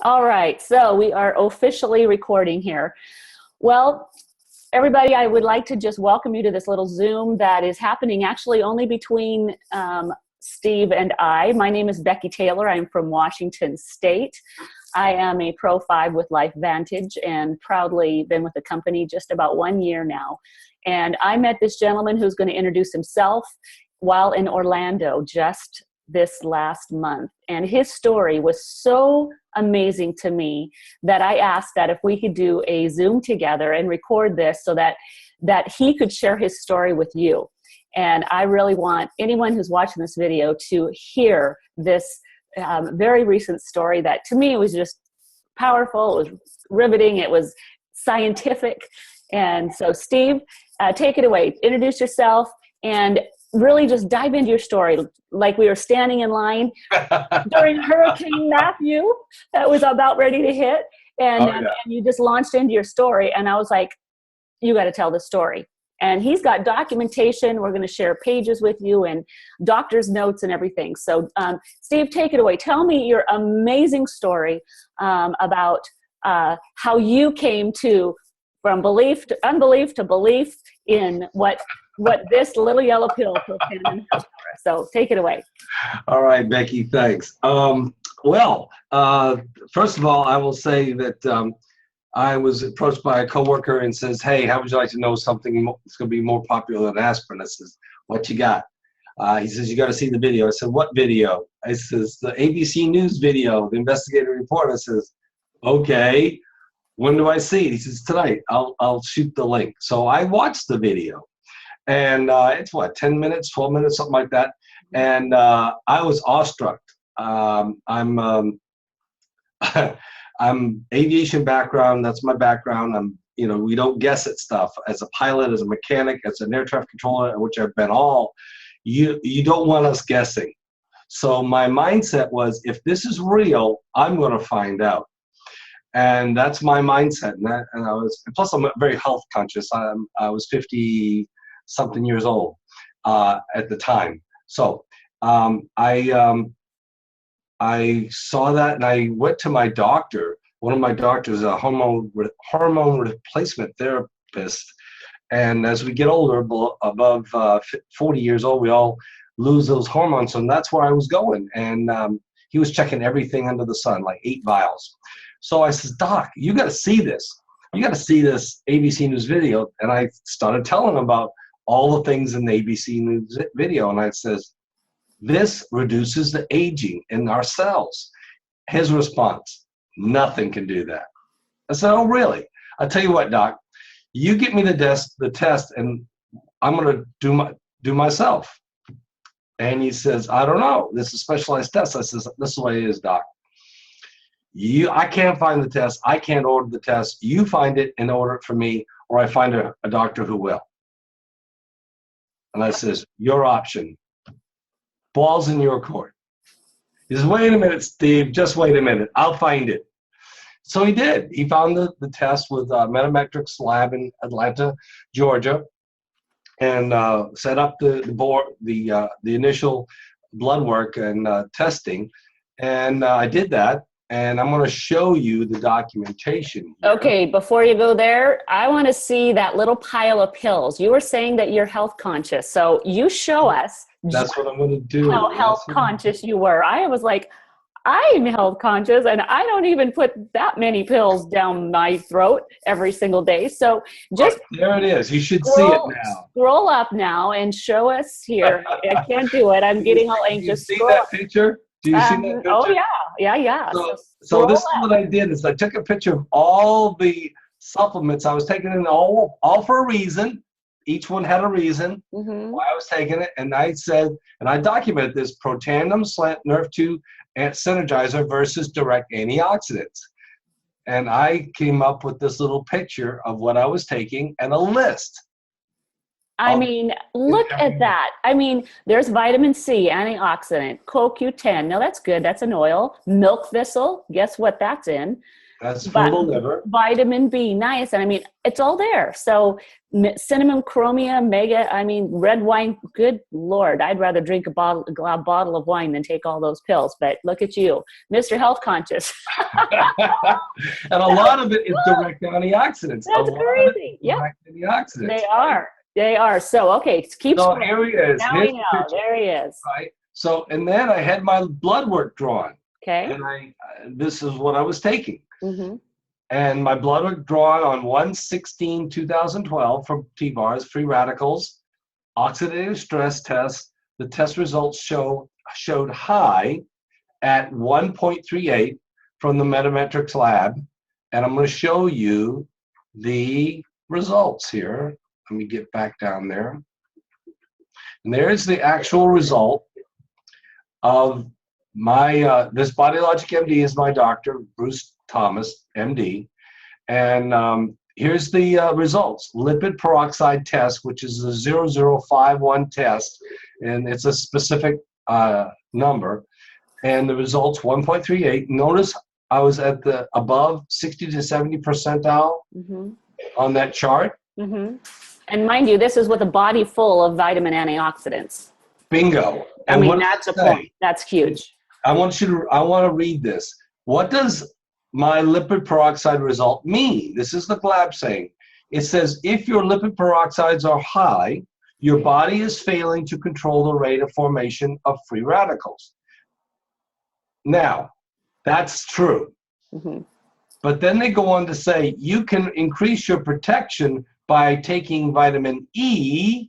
All right, so we are officially recording here. Well, everybody, I would like to just welcome you to this little Zoom that is happening actually only between Steve and I. My name is Becky Taylor. I'm from Washington State. I am a Pro 5 with Life Vantage and proudly been with the company just about 1 year now. And I met this gentleman who's going to introduce himself while in Orlando just this last month. And his story was so amazing to me that I asked that if we could do a Zoom together and record this so that he could share his story with you. And I really want anyone who's watching this video to hear this very recent story that to me was just powerful, it was riveting, it was scientific. And so Steve, take it away. Introduce yourself and really just dive into your story like we were standing in line during Hurricane Matthew that was about ready to hit. And you just launched into your story. And I was like, you got to tell the story. And he's got documentation. We're going to share pages with you and doctor's notes and everything. So Steve, take it away. Tell me your amazing story about how you came to from belief to unbelief to belief in what this little yellow pill Protandim has for us. So take it away. All right, Becky, thanks. First of all, I will say that I was approached by a coworker and says, "Hey, how would you like to know something that's going to be more popular than aspirin?" I says, "What you got?" He says, "You got to see the video." I said, "What video?" I says, "The ABC News video, the investigative report." I says, "Okay, when do I see it?" He says, "Tonight. I'll shoot the link." So I watched the video. And it's what, 10 minutes, 12 minutes, something like that. And I was awestruck. I'm aviation background. That's my background. We don't guess at stuff. As a pilot, as a mechanic, as an air traffic controller, which I've been all, you don't want us guessing. So my mindset was, if this is real, I'm going to find out. And that's my mindset. Plus I'm very health conscious. I was 50 something years old at the time. So I saw that and I went to my doctor. One of my doctors, a hormone replacement therapist. And as we get older, above 40 years old, we all lose those hormones. And that's where I was going. And he was checking everything under the sun, like 8 vials. So I said, "Doc, you got to see this. You got to see this ABC News video." And I started telling him about all the things in the ABC News video. And I says, "This reduces the aging in our cells." His response, "Nothing can do that." I said, "Oh, really?" "I'll tell you what, Doc, you get me the test and I'm going to do myself." And he says, "I don't know. This is a specialized test." I says, "This is the way it is, Doc. I can't find the test. I can't order the test. You find it and order it for me, or I find a doctor who will." And I says, "Your option. Ball's in your court." He says, "Wait a minute, Steve. Just wait a minute. I'll find it." So he did. He found the test with Metametrics Lab in Atlanta, Georgia, and set up the initial blood work and testing. And I did that. And I'm going to show you the documentation here. Okay, before you go there, I want to see that little pile of pills. You were saying that you're health conscious, so you show us. That's what I'm going to do. How health conscious you were. I was like, I'm health conscious, and I don't even put that many pills down my throat every single day. So just there it is. You should see it now. Scroll up now and show us here. I can't do it. I'm getting all anxious. Do you see that picture? Do you see that picture? Oh yeah. So this is what I did is I took a picture of all the supplements I was taking in, all for a reason. Each one had a reason why I was taking it, and I said, and I documented this: Protandim Slant Nerve 2 and Synergizer versus direct antioxidants. And I came up with this little picture of what I was taking and a list. I mean, look at that. I mean, there's vitamin C, antioxidant, CoQ10. Now that's good. That's an oil. Milk thistle. Guess what that's in? That's for the liver. Vitamin B, niacin. I mean, it's all there. So cinnamon, chromium, mega. I mean, red wine. Good Lord, I'd rather drink a bottle of wine than take all those pills. But look at you, Mr. Health Conscious. And a lot of it is direct antioxidants. That's crazy. Yeah, antioxidants. They are. They are. So okay, keep. So here he is. Now we know. There he is. Right. So and then I had my blood work drawn. Okay. And this is what I was taking. Mm-hmm. And my blood was drawn on 1/16/2012 for T-bars, free radicals, oxidative stress test. The test results showed high at 1.38 from the Metametrics lab. And I'm going to show you the results here. Let me get back down there. And there's the actual result of my, this Body Logic MD is my doctor, Bruce Thomas, MD. And here's the results. Lipid peroxide test, which is a 0051 test, and it's a specific number. And the results 1.38. Notice I was at the above 60 to 70 percentile on that chart. And mind you, this is with a body full of vitamin antioxidants. Bingo. I mean, that's a point. That's huge. I want to read this. What does my lipid peroxide result mean? This is the lab saying. It says, if your lipid peroxides are high, your body is failing to control the rate of formation of free radicals. Now, that's true. But then they go on to say, you can increase your protection by taking vitamin E,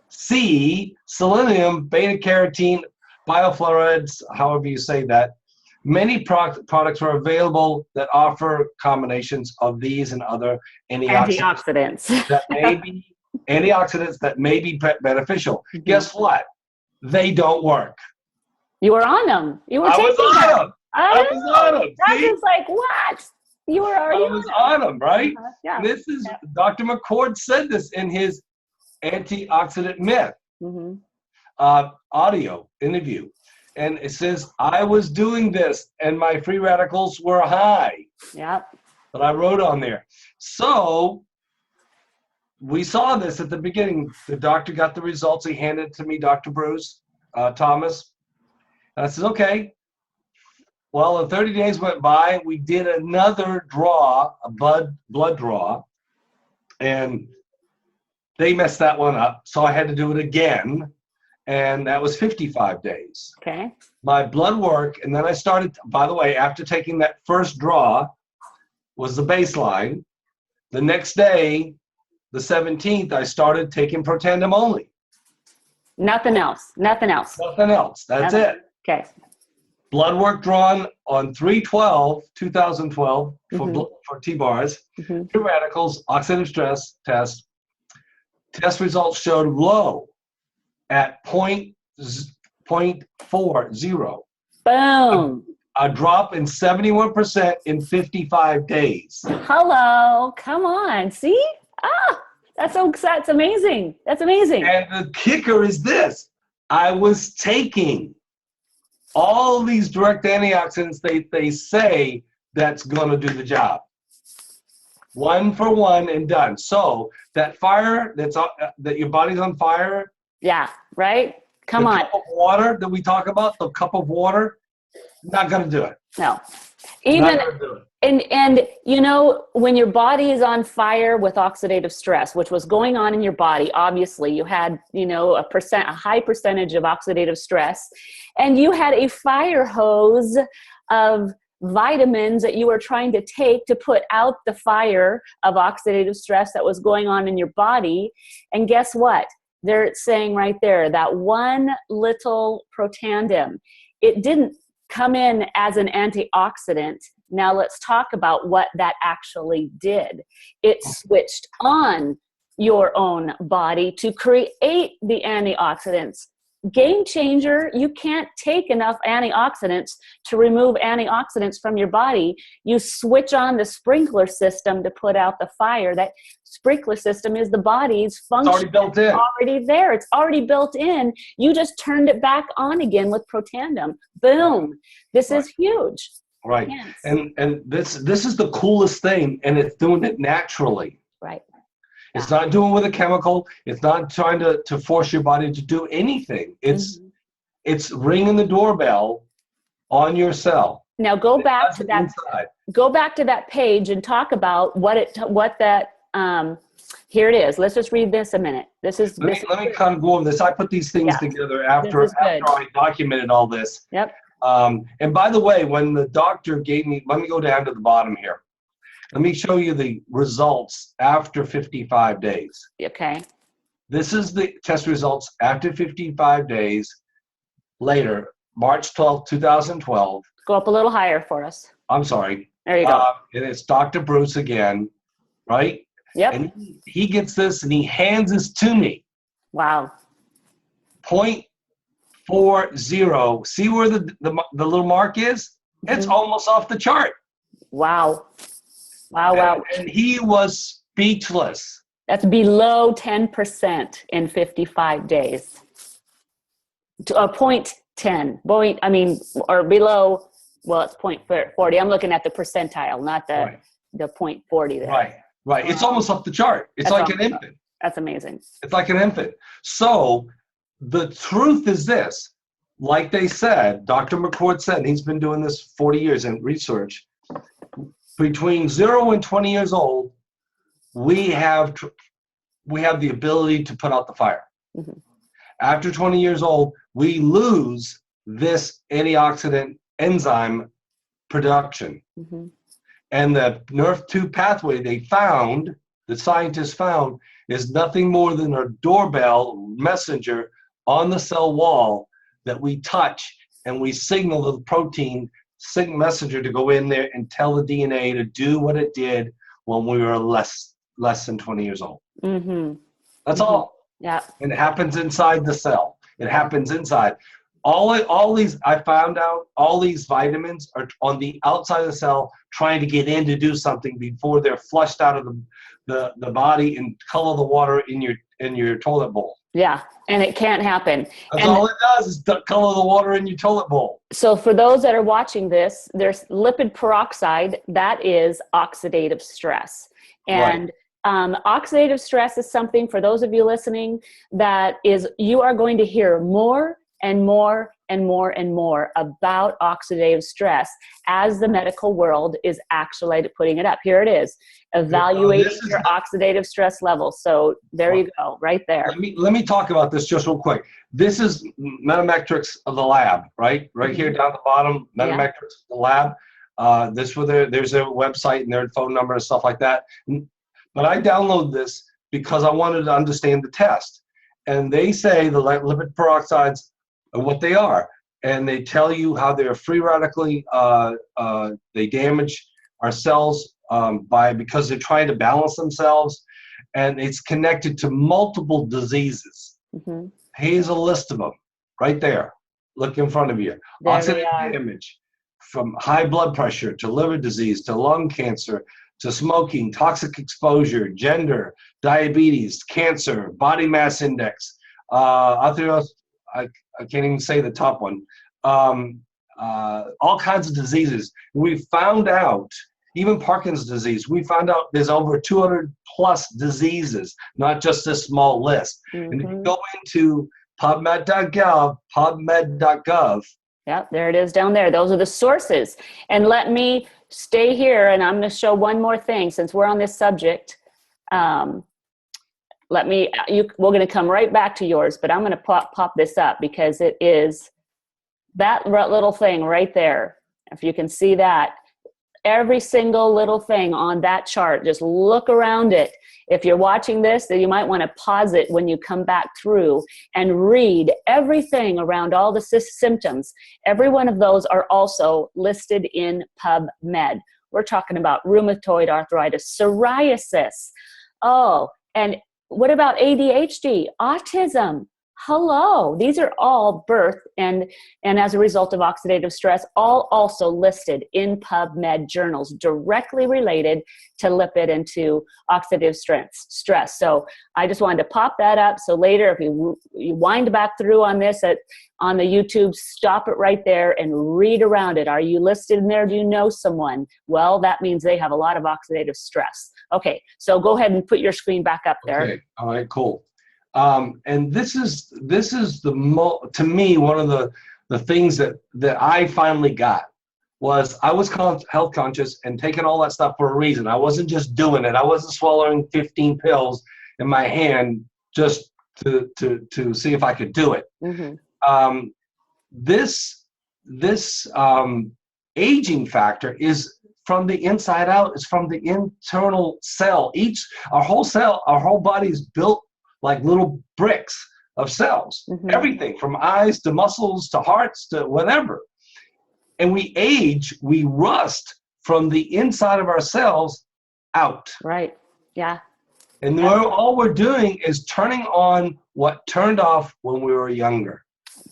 C, selenium, beta-carotene, biofluorides, however you say that. Many products are available that offer combinations of these and other antioxidants that may be beneficial. Guess what? They don't work. You were on them. You were taking them. I was on them. That is like, what? You were already on them, right? Yeah. This is Dr. McCord said this in his antioxidant myth audio interview. And it says, I was doing this and my free radicals were high. Yep. But I wrote on there. So we saw this at the beginning. The doctor got the results. He handed it to me, Dr. Bruce Thomas. And I said, okay. Well, 30 days went by. We did another draw, a blood draw. And they messed that one up. So I had to do it again. And that was 55 days. Okay. My blood work, and then I started, by the way, after taking that first draw, was the baseline. The next day, the 17th, I started taking Protandim only. Nothing else. Nothing else. Nothing else. That's it. Okay. Blood work drawn on 3/12/2012 for T-bars, free radicals, oxidative stress test. Test results showed low at 0.40. Boom. A drop in 71% in 55 days. Hello. Come on. See? That's amazing. That's amazing. And the kicker is this. I was taking all these direct antioxidants they say that's going to do the job. One for one and done. So that fire that your body's on fire. Yeah, right? Come on. The cup of water that we talk about, the cup of water, not going to do it. No. Even and you know, when your body is on fire with oxidative stress, which was going on in your body, obviously you had, you know, a high percentage of oxidative stress, and you had a fire hose of vitamins that you were trying to take to put out the fire of oxidative stress that was going on in your body. And guess what? They're saying right there that one little Protandim, it didn't come in as an antioxidant. Now let's talk about what that actually did. It switched on your own body to create the antioxidants. Game changer. You can't take enough antioxidants to remove antioxidants from your body. You switch on the sprinkler system to put out the fire. That sprinkler system is the body's function. It's already built in. It's already there. It's already built in. You just turned it back on again with Protandim. Boom. This is huge. Right. Hence. And this is the coolest thing, and it's doing it naturally. Right. It's not doing it with a chemical. It's not trying to force your body to do anything. It's ringing the doorbell on your cell. Now go back to that. Inside. Go back to that page and talk about what that. Here it is. Let's just read this a minute. Let me kind of go over this. I put these things together after I documented all this. Yep. And by the way, when the doctor gave me, let me go down to the bottom here. Let me show you the results after 55 days. Okay. This is the test results after 55 days later, March 12th, 2012. Go up a little higher for us. I'm sorry. There you go. And it's Dr. Bruce again, right? Yep. And he gets this and he hands this to me. Wow. 0.40. See where the little mark is? It's almost off the chart. Wow. Wow. And he was speechless. That's below 10% in 55 days. To a 0.10. Or below, well, it's 0.40. I'm looking at the percentile, not the 0.40 there. Right. It's almost off the chart. It's like an infant. That's amazing. It's like an infant. So the truth is this, like they said, Dr. McCord said, and he's been doing this 40 years in research, between 0 and 20 years old, we have the ability to put out the fire. Mm-hmm. After 20 years old, we lose this antioxidant enzyme production. Mm-hmm. And the NRF2 pathway the scientists found, is nothing more than a doorbell messenger on the cell wall that we touch, and we signal the protein messenger to go in there and tell the DNA to do what it did when we were less than 20 years old. Mm-hmm. That's all. Yeah. And it happens inside the cell. It happens inside. All these, I found out, all these vitamins are on the outside of the cell trying to get in to do something before they're flushed out of the body and color the water in your toilet bowl. Yeah, and it can't happen. That's all it does is color the water in your toilet bowl. So for those that are watching this, there's lipid peroxide. That is oxidative stress. And oxidative stress is something, for those of you listening, that is, you are going to hear more and more and more and more about oxidative stress as the medical world is actually putting it up. Here it is, evaluating your oxidative stress level. So there you go, right there. Let me talk about this just real quick. This is Metametrics of the lab, right? Right here down the bottom, Metametrics the lab. There's their website and their phone number and stuff like that. But I download this because I wanted to understand the test. And they say the lipid peroxides are what they are. And they tell you how they're free radically, they damage our cells because they're trying to balance themselves. And it's connected to multiple diseases. Mm-hmm. Here's a list of them right there. Look in front of you. Oxidative damage, from high blood pressure to liver disease to lung cancer to smoking, toxic exposure, gender, diabetes, cancer, body mass index, I can't even say the top one, all kinds of diseases. We found out, even Parkinson's disease, we found out there's over 200 plus diseases, not just this small list. Mm-hmm. And if you go into PubMed.gov, yep, there it is down there. Those are the sources. And let me stay here, and I'm going to show one more thing since we're on this subject. We're going to come right back to yours, but I'm going to pop this up because it is that little thing right there. If you can see that, every single little thing on that chart, just look around it. If you're watching this, then you might want to pause it when you come back through and read everything around all the symptoms. Every one of those are also listed in PubMed. We're talking about rheumatoid arthritis, psoriasis. Oh, and what about ADHD, autism, Hello, these are all birth and as a result of oxidative stress, all also listed in PubMed journals directly related to lipid and to oxidative stress. So I just wanted to pop that up. So later, if you wind back through on this on the YouTube, stop it right there and read around it. Are you listed in there? Do you know someone? Well, that means they have a lot of oxidative stress. Okay, so go ahead and put your screen back up there. Okay, all right, cool. And this is to me, one of the things that I finally got was I was health conscious and taking all that stuff for a reason. I wasn't just doing it. I wasn't swallowing 15 pills in my hand just to see if I could do it. Mm-hmm. This aging factor is from the inside out. It's from the internal cell. Our whole body is built like little bricks of cells. Mm-hmm. Everything from eyes to muscles to hearts to whatever. And we age, we rust from the inside of ourselves out. Right. Yeah. And all we're doing is turning on what turned off when we were younger.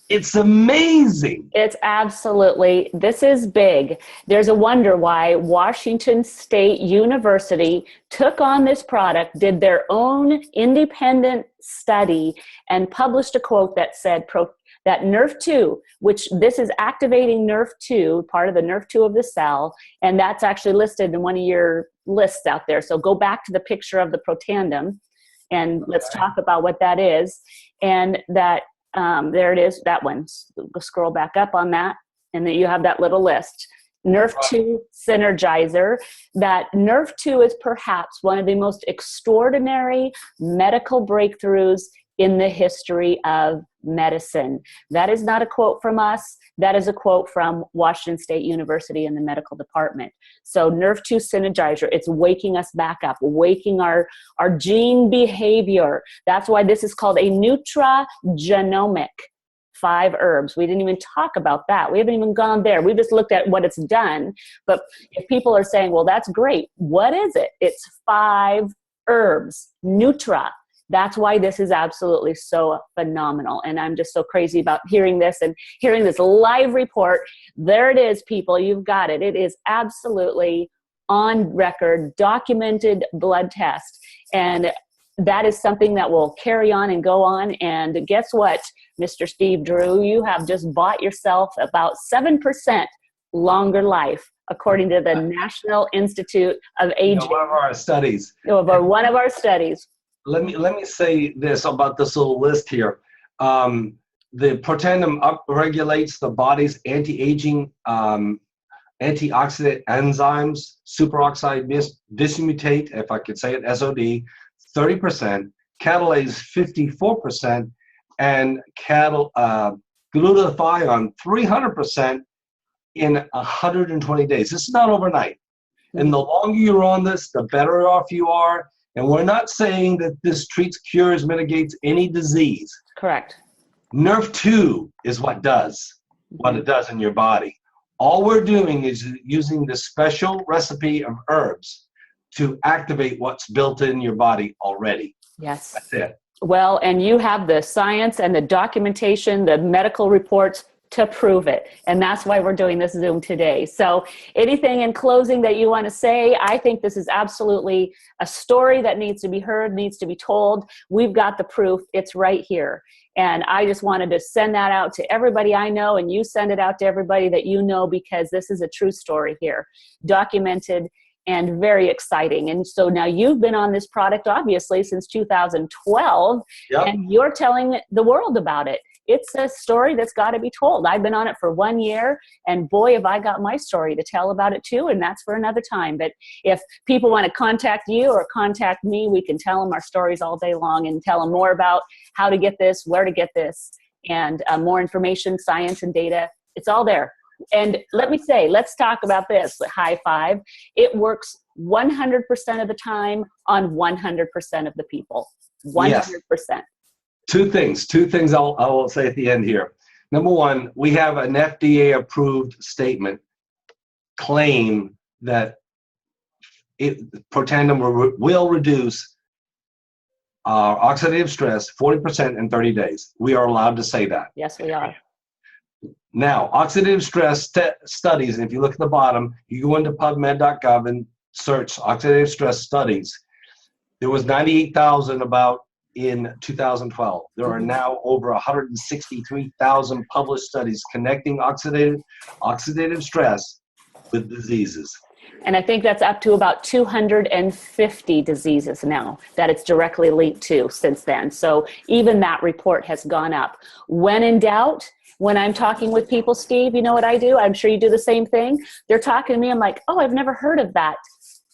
It's amazing. It's absolutely, this is big. There's a wonder why Washington State University took on this product, did their own independent study, and published a quote that said that NRF2, which this is activating NRF2, part of the NRF2 of the cell, and that's actually listed in one of your lists out there. So go back to the picture of the Protandim, and let's talk about what that is. And that there it is, that one. Go scroll back up on that, and then you have that little list. NRF2 Synergizer. That NRF2 is perhaps one of the most extraordinary medical breakthroughs in the history of medicine. That is not a quote from us. That is a quote from Washington State University in the medical department. So NRF2 Synergizer, it's waking us back up, waking our gene behavior. That's why this is called a nutragenomic 5 herbs. We didn't even talk about that. We haven't even gone there. We just looked at what it's done. But if people are saying, well, that's great, what is it? It's 5 herbs, Nutra. That's why this is absolutely so phenomenal. And I'm just so crazy about hearing this and hearing this live report. There it is, people. You've got it. It is absolutely on record, documented blood test. And that is something that will carry on and go on. And guess what, Mr. Steve Drew? You have just bought yourself about 7% longer life, according to the National Institute of Aging. One of our studies. One of our studies. Let me say this about this little list here. The Protandim upregulates the body's anti-aging, antioxidant enzymes, superoxide dismutate, if I could say it, SOD, 30%, catalase 54%, and glutathione 300% in 120 days. This is not overnight. And the longer you're on this, the better off you are. And we're not saying that this treats, cures, mitigates any disease. Correct. NRF2 is what it does in your body. All we're doing is using this special recipe of herbs to activate what's built in your body already. Yes. That's it. Well, and you have the science and the documentation, the medical reports to prove it. And that's why we're doing this Zoom today. So anything in closing that you want to say? I think this is absolutely a story that needs to be heard, needs to be told. We've got the proof. It's right here. And I just wanted to send that out to everybody I know, and you send it out to everybody that you know, because this is a true story here, documented and very exciting. And so now you've been on this product, obviously, since 2012, yep. And you're telling the world about it. It's a story that's got to be told. I've been on it for 1 year, and boy, have I got my story to tell about it too, and that's for another time. But if people want to contact you or contact me, we can tell them our stories all day long and tell them more about how to get this, where to get this, and more information, science and data. It's all there. And let me say, let's talk about this, high five. It works 100% of the time on 100% of the people, 100%. Yes. Two things I will say at the end here. Number one, we have an FDA-approved statement claim that Protandim will reduce oxidative stress 40% in 30 days. We are allowed to say that. Yes, we are. Now, oxidative stress studies, and if you look at the bottom, you go into PubMed.gov and search oxidative stress studies. There was 98,000 about in 2012. There are now over 163,000 published studies connecting oxidative stress with diseases. And I think that's up to about 250 diseases now that it's directly linked to since then. So even that report has gone up. When in doubt, when I'm talking with people, Steve, you know what I do? I'm sure you do the same thing. They're talking to me. I'm like, oh, I've never heard of that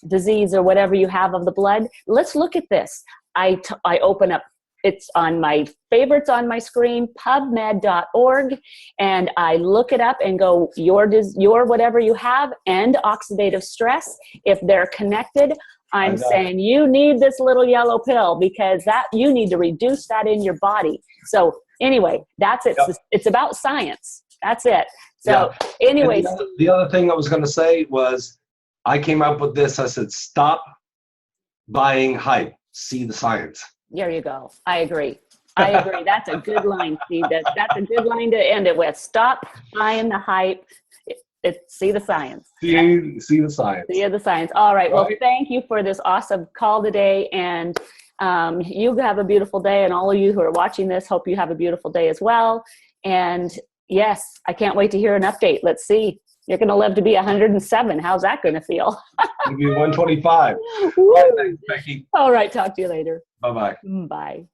disease or whatever you have of the blood. Let's look at this. I open up, it's on my favorites on my screen, pubmed.org, and I look it up and go, your whatever you have and oxidative stress, if they're connected, I'm saying you need this little yellow pill because that you need to reduce that in your body. So anyway, that's it. Yep. It's about science. That's it. So anyway. The other thing I was going to say was I came up with this. I said, stop buying hype. See the science. There you go. I agree. I agree. That's a good line, Steve. That's a good line to end it with. Stop buying the hype. See the science. See the science. See the science. All right. Well, thank you for this awesome call today. And you have a beautiful day. And all of you who are watching this, hope you have a beautiful day as well. And yes, I can't wait to hear an update. Let's see. You're going to live to be 107. How's that going to feel? It'll be 125. Bye, thanks, Becky. All right. Talk to you later. Bye-bye. Bye.